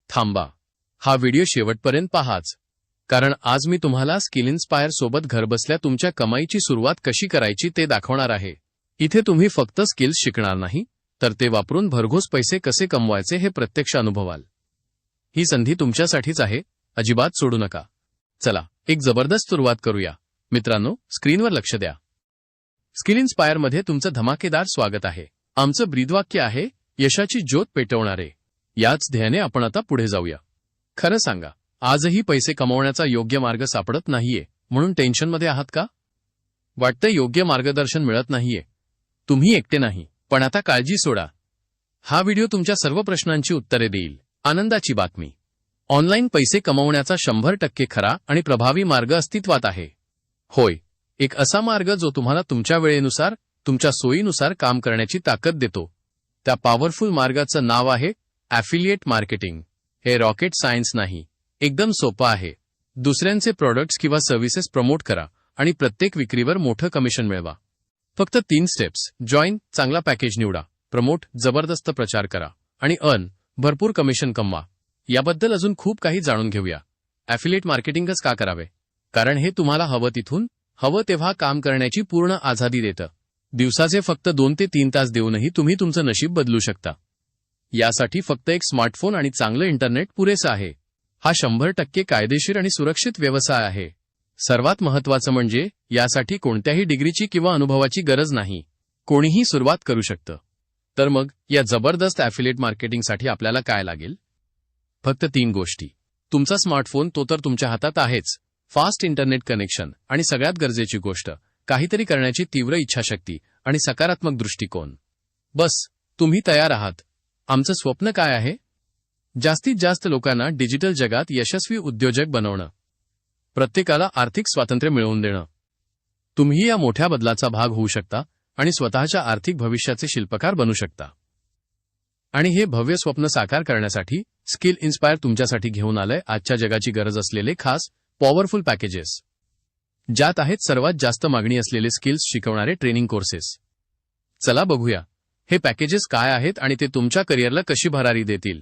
थांबा, हा व्हिडिओ शेवटपर्यंत पाहाच, कारण आज मी तुम्हाला स्किल इन्स्पायर सोबत घरबसल्या तुमच्या कमाईची सुरुवात कशी करायची ते दाखवणार आहे. इथे तुम्ही फक्त स्किल्स शिकणार नाही, तर ते वापरून भरघोस पैसे कसे कमवायचे हे प्रत्यक्ष अनुभवाल. ही संधी तुमच्यासाठीच आहे, अजिबात सोडू नका. चला, एक जबरदस्त सुरुवात करूया. मित्रांनो, स्क्रीनवर लक्ष द्या. स्किल इन्स्पायरमध्ये तुमचं धमाकेदार स्वागत आहे. आमचं ब्रीदवाक्य आहे, यशाची ज्योत पेटवणारे. याच ध्येयाने आपण आता पुढे जाऊया. खरं सांगा, आजही पैसे कमवण्याचा योग्य मार्ग सापडत नाहीये म्हणून टेन्शनमध्ये आहात का? वाटतं योग्य मार्गदर्शन मिळत नाहीये. तुम्ही एकटे नाही, पण आता काळजी सोडा. हा व्हिडिओ तुमच्या सर्व प्रश्नांची उत्तरे देईल. आनंदाची बातमी, ऑनलाईन पैसे कमवण्याचा 100% खरा आणि प्रभावी मार्ग अस्तित्वात आहे. होय, एक असा मार्ग जो तुम्हाला तुमच्या वेळेनुसार, तुमच्या सोयीनुसार काम करण्याची ताकद देतो. त्या पॉवरफुल मार्गाचं नाव आहे ॲफिलिएट मार्केटिंग. हे रॉकेट सायन्स नाही, एकदम सोपं आहे. दुसऱ्यांचे प्रॉडक्ट्स किंवा सर्व्हिसेस प्रमोट करा आणि प्रत्येक विक्रीवर मोठं कमिशन मिळवा. फक्त 3 स्टेप्स: जॉईन, चांगला पॅकेज निवडा, प्रमोट, जबरदस्त प्रचार करा आणि अर्न, भरपूर कमिशन कमवा. याबद्दल अजून खूप काही जाणून घेऊया. ॲफिलिएट मार्केटिंगच का करावे? कारण हे तुम्हाला हवं तिथून, हवं तेव्हा काम करण्याची पूर्ण आझादी देतं. दिवसाचे फक्त 2 ते 3 तास देऊनही तुम्ही तुमचं नशीब बदलू शकता. यासाठी फक्त एक स्मार्टफोन आणि चांगलं इंटरनेट पुरेसं आहे. हा 100% कायदेशीर आणि सुरक्षित व्यवसाय आहे. सर्वात महत्त्वाचं म्हणजे यासाठी कोणत्याही डिग्रीची किंवा अनुभवाची गरज नाही. कोणीही सुरुवात करू शकतं. तर मग या जबरदस्त ॲफिलिएट मार्केटिंगसाठी आपल्याला काय लागेल? फक्त 3 गोष्टी. तुमचा स्मार्टफोन, तो तर तुमच्या हातात आहेच. फास्ट इंटरनेट कनेक्शन आणि सगळ्यात गरजेची गोष्ट, काहीतरी करण्याची तीव्र इच्छाशक्ती आणि सकारात्मक दृष्टिकोन. बस, तुम्ही तयार आहात. आमचं स्वप्न काय आहे? जास्तीत जास्त लोकांना डिजिटल जगात यशस्वी उद्योजक बनवणं. प्रत्येकाला आर्थिक स्वातंत्र्य मिळवून देणं. तुम्ही या मोठ्या बदलाचा भाग होऊ शकता आणि स्वतःच्या आर्थिक भविष्याचे शिल्पकार बनू शकता. आणि हे भव्य स्वप्न साकार करण्यासाठी स्किल इन्स्पायर तुमच्यासाठी घेऊन आलंय आजच्या जगाची गरज असलेले खास पॉवरफुल पॅकेजेस. ज्यात आहेत सर्वात जास्त मागणी असलेले स्किल्स शिकवणारे ट्रेनिंग कोर्सेस. चला बघूया, हे पॅकेजेस काय आहेत आणि ते तुमच्या करिअरला कशी भरारी देतील.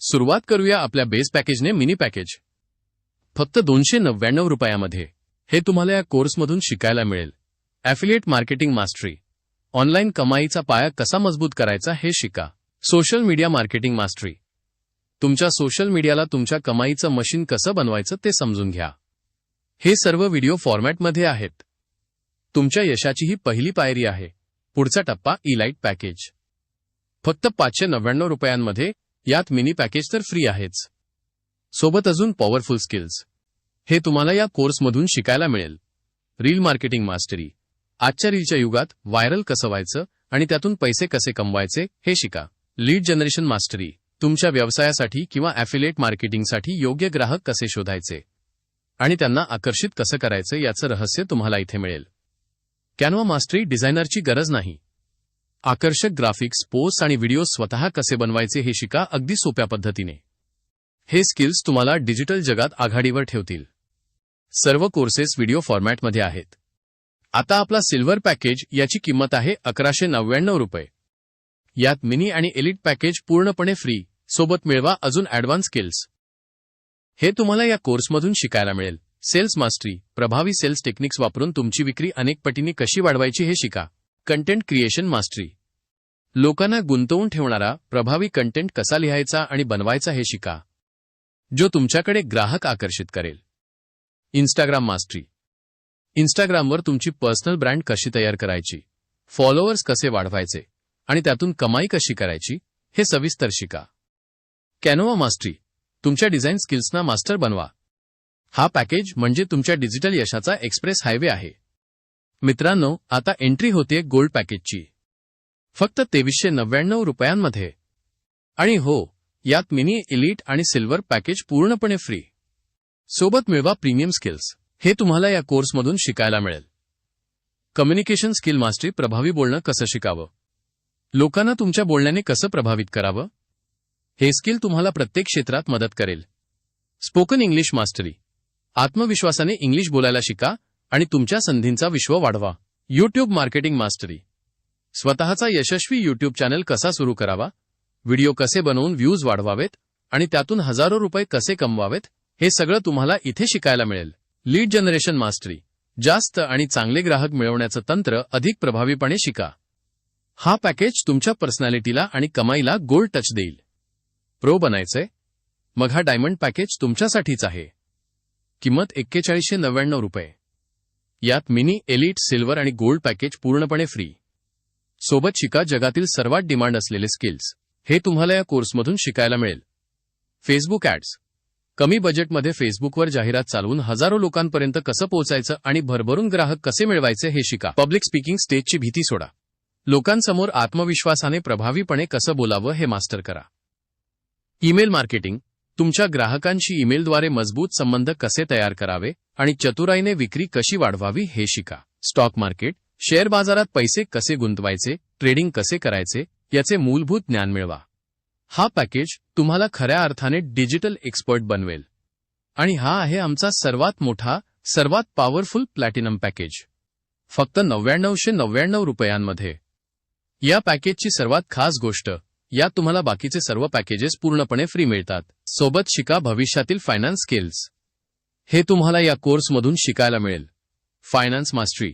सुरुवात करूया आपल्या बेस पॅकेजने. मिनी पॅकेज फक्त ₹299 हे तुम्हाला या कोर्समधून शिकायला मिळेल. ॲफिलिएट मार्केटिंग मास्टरी, ऑनलाईन कमाईचा पाया कसा मजबूत करायचा हे शिका. सोशल मीडिया मार्केटिंग मास्टरी, तुमच्या सोशल मीडियाला तुमच्या कमाईचं मशीन कसं बनवायचं ते समजून घ्या. हे सर्व व्हिडिओ फॉर्मॅटमध्ये आहेत. तुमच्या यशाची ही पहिली पायरी आहे. पुढचा टप्पा इलाइट पॅकेज, फक्त ₹599. यात मिनी पॅकेज तर फ्री आहेच, सोबत अजून पॉवरफुल स्किल्स. हे तुम्हाला या कोर्समधून शिकायला मिळेल. रील मार्केटिंग मास्टरी, आजच्या रीलच्या युगात व्हायरल कसं व्हायचं आणि त्यातून पैसे कसे कमवायचे हे शिका. लीड जनरेशन मास्टरी, तुमच्या व्यवसायासाठी किंवा ॲफिलिएट मार्केटिंगसाठी योग्य ग्राहक कसे शोधायचे आणि त्यांना आकर्षित कसं करायचं याचं रहस्य तुम्हाला इथे मिळेल. कॅनवा मास्टरी, डिझायनरची गरज नाही. आकर्षक ग्राफिक्स, पोस्ट आणि व्हिडिओ स्वतः कसे बनवायचे हे शिका अगदी सोप्या पद्धतीने. हे स्किल्स तुम्हाला डिजिटल जगात आघाडीवर ठेवतील. सर्व कोर्सेस व्हिडिओ फॉर्मॅटमध्ये आहेत. आता आपला सिल्वर पॅकेज, याची किंमत आहे ₹1199. यात मिनी आणि एलिट पॅकेज पूर्णपणे फ्री, सोबत मिळवा अजून ॲडव्हान्स स्किल्स. हे तुम्हाला या कोर्समधून शिकायला मिळेल. सेल्स मास्टरी, प्रभावी सेल्स टेक्निक्स वापरून तुमची विक्री अनेक पटींनी कशी वाढवायची हे शिका. कंटेंट क्रिएशन मास्टरी, लोकांना गुंतवून ठेवणारा प्रभावी कंटेंट कसा लिहायचा आणि बनवायचा हे शिका, जो तुमच्याकडे ग्राहक आकर्षित करेल. इंस्टाग्राम मास्टरी, इंस्टाग्रामवर तुमची पर्सनल ब्रँड कशी तयार करायची, फॉलोअर्स कसे वाढवायचे आणि त्यातून कमाई कशी करायची हे सविस्तर शिका. कॅनवा मास्टरी, तुमच्या डिझाईन स्किल्सना मास्टर बनवा. हा पॅकेज म्हणजे तुमच्या डिजिटल यशाचा एक्सप्रेस हायवे आहे. मित्रांनो, आता एंट्री होते गोल्ड पॅकेजची, फक्त ₹2399. आणि हो, यात मिनी, एलिट आणि सिल्वर पॅकेज पूर्णपणे फ्री, सोबत मिळवा प्रीमियम स्किल्स. हे तुम्हाला या कोर्समधून शिकायला मिळेल. कम्युनिकेशन स्किल मास्टरी, प्रभावी बोलणं कसं शिकावं, लोकांना तुमच्या बोलण्याने कसं प्रभावित करावं, हे स्किल तुम्हाला प्रत्येक क्षेत्रात मदत करेल. स्पोकन इंग्लिश मास्टरी, आत्मविश्वासाने इंग्लिश बोलायला शिका आणि तुमच्या संधींचा विश्व वाढवा. यूट्यूब मार्केटिंग मास्टरी, स्वतःचा यशस्वी यूट्यूब चॅनल कसा सुरू करावा, व्हिडिओ कसे बनवून व्ह्यूज वाढवावेत आणि त्यातून हजारो रुपये कसे कमवावेत हे सगळं तुम्हाला इथे शिकायला मिळेल. लीड जनरेशन मास्टरी, जास्त आणि चांगले ग्राहक मिळवण्याचं तंत्र अधिक प्रभावीपणे शिका. हा पॅकेज तुमच्या पर्सनॅलिटीला आणि कमाईला गोल्ड टच देईल. प्रो बनायचंय? मग हा डायमंड पॅकेज तुमच्यासाठीच आहे. किंमत 4199 रुपये. यात मिनी, एलिट, सिल्वर आणि गोल्ड पॅकेज पूर्णपणे फ्री. सोबत शिका जगातील सर्वात डिमांड असलेले स्किल्स. हे तुम्हाला या कोर्समधून शिकायला मिळेल. Facebook ads. कमी बजेटमध्ये फेसबुकवर जाहिरात चालवून हजारो लोकांपर्यंत कसं पोहोचायचं आणि भरभरून ग्राहक कसे मिळवायचे हे शिका. पब्लिक स्पीकिंग, स्टेजची भीती सोडा. लोकांसमोर आत्मविश्वासाने प्रभावीपणे कसं बोलावं हे मास्टर करा. Email marketing. तुमच्या ग्राहकांशी ईमेलद्वारे मजबूत संबंध कसे तयार करावे आणि चतुराईने विक्री कशी वाढवावी हे शिका. स्टॉक मार्केट, शेअर बाजारात पैसे कसे गुंतवायचे, ट्रेडिंग कसे करायचे याचे मूलभूत ज्ञान मिळवा. हा पॅकेज तुम्हाला खऱ्या अर्थाने डिजिटल एक्सपर्ट बनवेल. आणि हा आहे आमचा सर्वात मोठा, सर्वात पॉवरफुल प्लॅटिनम पॅकेज. फक्त 9999 रुपयांमध्ये. या पॅकेजची सर्वात खास गोष्ट, यात तुम्हाला बाकीचे सर्व पॅकेजेस पूर्णपणे फ्री मिळतात. सोबत शिका भविष्यातील फायनान्स स्किल्स. हे तुम्हाला या कोर्समधून शिकायला मिळेल. Finance mastery.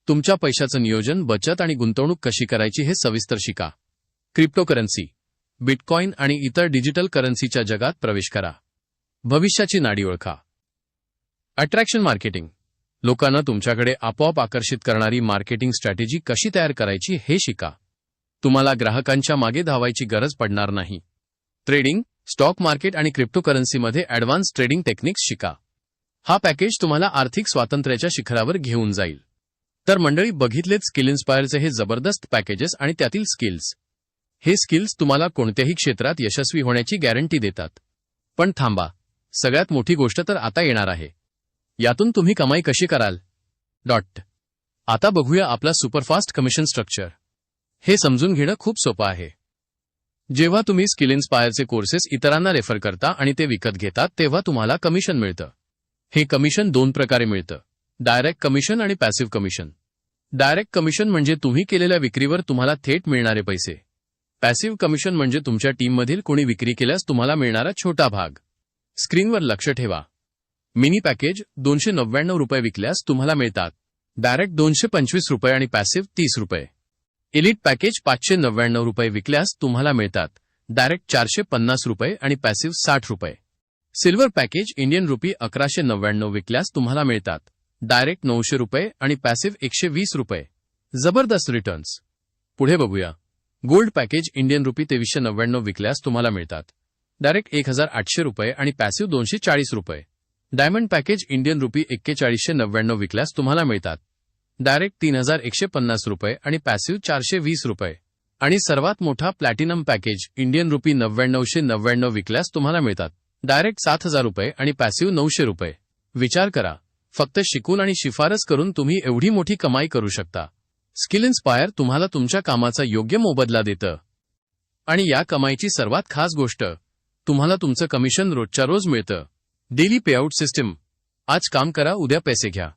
तुमच्या पैशाचं नियोजन, बचत आणि गुंतवणूक कशी करायची हे सविस्तर शिका. क्रिप्टोकरन्सी, बिटकॉइन आणि इतर डिजिटल करन्सीच्या जगात प्रवेश करा. भविष्याची नाडी ओळखा. Attraction marketing. लोकांना तुमच्याकडे आपोआप आकर्षित करणारी मार्केटिंग स्ट्रॅटेजी कशी तयार करायची हे शिका. तुम्हाला ग्राहकांच्या मागे धावायची गरज पडणार नाही. ट्रेडिंग, स्टॉक मार्केट आणि क्रिप्टोकरन्सीमध्ये ॲडव्हान्स ट्रेडिंग टेक्निक्स शिका. हा पॅकेज तुम्हाला आर्थिक स्वातंत्र्याच्या शिखरावर घेऊन जाईल. तर मंडळी, बघितलेत स्किल इन्स्पायरचे हे जबरदस्त पॅकेजेस आणि त्यातील स्किल्स. हे स्किल्स तुम्हाला कोणत्याही क्षेत्रात यशस्वी होण्याची गॅरंटी देतात. पण थांबा, सगळ्यात मोठी गोष्ट तर आता येणार आहे. यातून तुम्ही कमाई कशी कराल? आता बघूया आपला सुपरफास्ट कमिशन स्ट्रक्चर. हे समजून घेणं खूप सोपं आहे. जेव्हा तुम्ही स्किल इन्स्पायरचे कोर्सेस इतरांना रेफर करता आणि ते विकत घेतात तेव्हा तुम्हाला कमिशन मिळतं. हे कमिशन 2 प्रकारे मिळतं: डायरेक्ट कमिशन आणि पॅसिव्ह कमिशन. डायरेक्ट कमिशन म्हणजे तुम्ही केलेल्या विक्रीवर तुम्हाला थेट मिळणारे पैसे. पॅसिव्ह कमिशन म्हणजे तुमच्या टीममधील कोणी विक्री केल्यास तुम्हाला मिळणारा छोटा भाग. स्क्रीनवर लक्ष ठेवा. मिनी पॅकेज 299 रुपये विकल्यास तुम्हाला मिळतात डायरेक्ट 225 रुपये आणि पॅसिव्ह 30 रुपये. एलिट पॅकेज 599 रुपये विकल्यास तुम्हाला मिळतात डायरेक्ट 450 रुपये आणि पॅसिव्ह 60 रुपये. सिल्वर पॅकेज इंडियन रुपी 1199 विकल्यास तुम्हाला मिळतात डायरेक्ट 900 रुपये आणि पॅसिव्ह 120 रुपये. जबरदस्त रिटर्न्स. पुढे बघूया. गोल्ड पॅकेज इंडियन रुपी 2399 विकल्यास तुम्हाला मिळतात डायरेक्ट 1800 रुपये आणि पॅसिव्ह 240 रुपये. डायमंड पॅकेज इंडियन रुपी 4199 विकल्यास तुम्हाला मिळतात डायरेक्ट 3150 रुपये आणि पॅसिव्ह 420 रुपये. आणि सर्वात मोठा प्लॅटिनम पॅकेज इंडियन रुपी 9999 विकल्यास तुम्हाला मिळतात डायरेक्ट 7000 रुपये आणि पॅसिव्ह 900 रुपये. विचार करा, फक्त शिकून आणि शिफारस करून तुम्ही एवढी मोठी कमाई करू शकता. स्किल इन्स्पायर तुम्हाला तुमच्या कामाचा योग्य मोबदला देतं. आणि या कमाईची सर्वात खास गोष्ट, तुम्हाला तुमचं कमिशन रोजच्या रोज मिळतं. Daily payout system. आज काम करा, उद्या पैसे घ्या.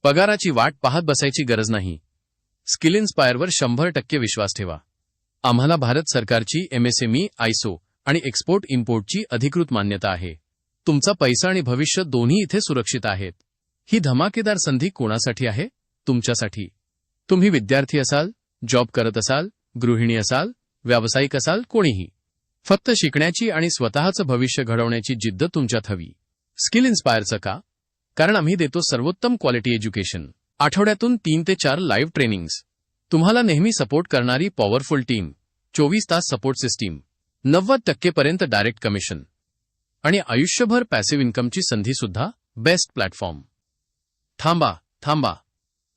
पगाराची वाट पाहत बसायची गरज नाही. स्किल इन्स्पायरवर 100% विश्वास ठेवा. आम्हाला भारत सरकारची MSME, ISO आणि एक्सपोर्ट इम्पोर्टची अधिकृत मान्यता आहे. तुमचा पैसा आणि भविष्य दोन्ही इथे सुरक्षित आहेत. ही धमाकेदार संधी कोणासाठी आहे? तुमच्यासाठी. तुम्ही विद्यार्थी असाल, जॉब करत असाल, गृहिणी असाल, व्यावसायिक असाल, कोणीही. फक्त शिकण्याची आणि स्वतःचं भविष्य घडवण्याची जिद्द तुमच्यात हवी. स्किल इन्स्पायरचं का? कारण आम्ही देतो सर्वोत्तम क्वालिटी एज्युकेशन. आठवड्यातून 3 ते 4 लाईव्ह ट्रेनिंग्स. तुम्हाला नेहमी सपोर्ट करणारी पॉवरफुल टीम. 24 तास सपोर्ट सिस्टीम. 90% पर्यंत डायरेक्ट कमिशन. आणि आयुष्यभर पॅसिव्ह इन्कमची संधीसुद्धा. Best platform. थांबा.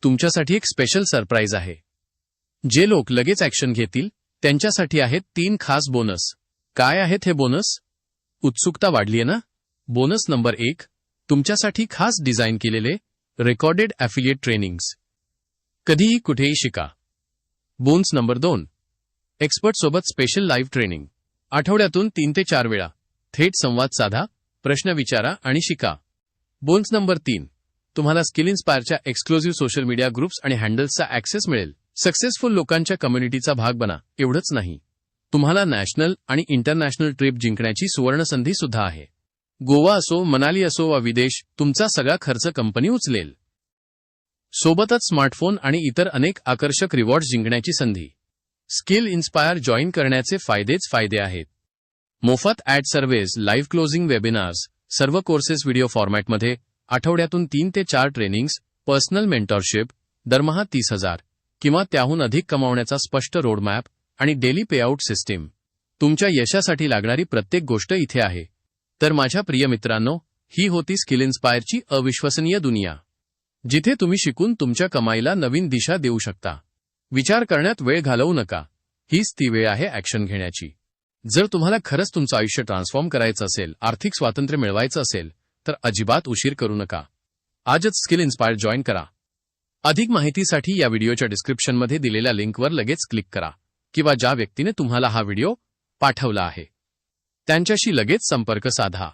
तुमच्यासाठी एक स्पेशल सरप्राईज आहे. जे लोक लगेच ॲक्शन घेतील त्यांच्यासाठी आहेत 3 खास बोनस. काय आहेत हे बोनस? उत्सुकता वाढलीये ना? बोनस नंबर 1, तुमच्यासाठी खास डिझाईन केलेले रेकॉर्डेड ॲफिलिएट ट्रेनिंग्स. कधीही कुठेही शिका. बोनस नंबर 2, एक्सपर्टसोबत स्पेशल लाईव्ह ट्रेनिंग. आठवड्यातून 3 ते 4 वेळा थेट संवाद साधा, प्रश्न विचारा आणि शिका. बोनस नंबर 3, तुम्हाला स्किल इन्स्पायरच्या एक्सक्लुझिव्ह सोशल मीडिया ग्रुप्स आणि हँडल्सचा ॲक्सेस मिळेल. सक्सेसफुल लोकांच्या कम्युनिटीचा भाग बना. एवढंच नाही, तुम्हाला नॅशनल आणि इंटरनॅशनल ट्रिप जिंकण्याची सुवर्णसंधी सुद्धा आहे. गोवा असो, मनाली असो वा विदेश, तुमचा सगळा खर्च कंपनी उचलेल. सोबतच स्मार्टफोन आणि इतर अनेक आकर्षक रिवॉर्ड्स जिंकण्याची संधी. स्किल इन्स्पायर जॉईन करण्याचे फायदेच फायदे आहेत. मोफत ॲड सर्व्हेज, लाईव्ह क्लोजिंग वेबिनार्स, सर्व कोर्सेस व्हिडिओ फॉर्मॅटमध्ये, आठवड्यातून 3 ते 4 ट्रेनिंग्स, पर्सनल मेंटॉरशिप, दरमहा 30,000 किंवा त्याहून अधिक कमावण्याचा स्पष्ट रोडमॅप आणि डेली पेआउट सिस्टीम. तुमच्या यशासाठी लागणारी प्रत्येक गोष्ट इथे आहे. तर माझ्या प्रिय मित्रांनो, ही होती स्किल इन्स्पायरची अविश्वसनीय दुनिया, जिथे तुम्ही शिकून तुमच्या कमाईला नवीन दिशा देऊ शकता. विचार करण्यात वेळ घालवू नका. हीच ती वेळ आहे ॲक्शन घेण्याची. जर तुम्हाला खरंच तुमचं आयुष्य ट्रान्सफॉर्म करायचं असेल, आर्थिक स्वातंत्र्य मिळवायचं असेल, तर अजिबात उशीर करू नका. आजच स्किल इन्स्पायर जॉईन करा. अधिक माहितीसाठी या व्हिडिओच्या डिस्क्रिप्शनमध्ये दिलेल्या लिंकवर लगेच क्लिक करा किंवा ज्या व्यक्तीने तुम्हाला हा व्हिडिओ पाठवला आहे त्यांच्याशी लगेच संपर्क साधा.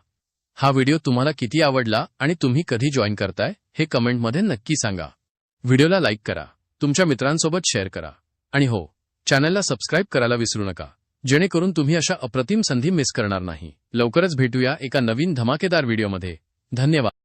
हा व्हिडिओ तुम्हाला किती आवडला आणि तुम्ही कधी जॉईन करताय हे कमेंटमध्ये नक्की सांगा. व्हिडिओला लाईक करा, तुमच्या मित्रांसोबत शेअर करा आणि हो, चॅनलला सबस्क्राईब करायला विसरू नका, जेणेकरून तुम्ही अशा अप्रतिम संधी मिस करणार नाही. लवकरच भेटूया एका नवीन धमाकेदार व्हिडिओमध्ये. धन्यवाद.